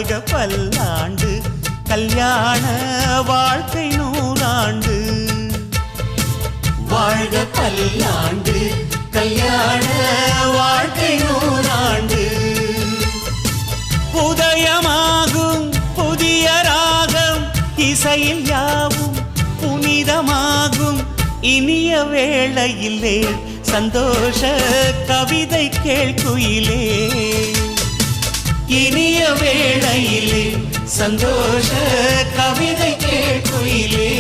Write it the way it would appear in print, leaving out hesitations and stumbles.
வாழ்க பல்லாண்டு கல்யாண வாழ்க்கை 100 ஆண்டு. வாழ்க பல்லாண்டு கல்யாண வாழ்க்கை 100 ஆண்டு. உதயமாகும் புதிய ராகம் இசையில் யாவும் புனிதமாகும் இனிய வேளையிலே சந்தோஷ கவிதை கேள்குயிலே. இனிய வேளையிலே சந்தோஷ கவிதை கேள்குயிலே.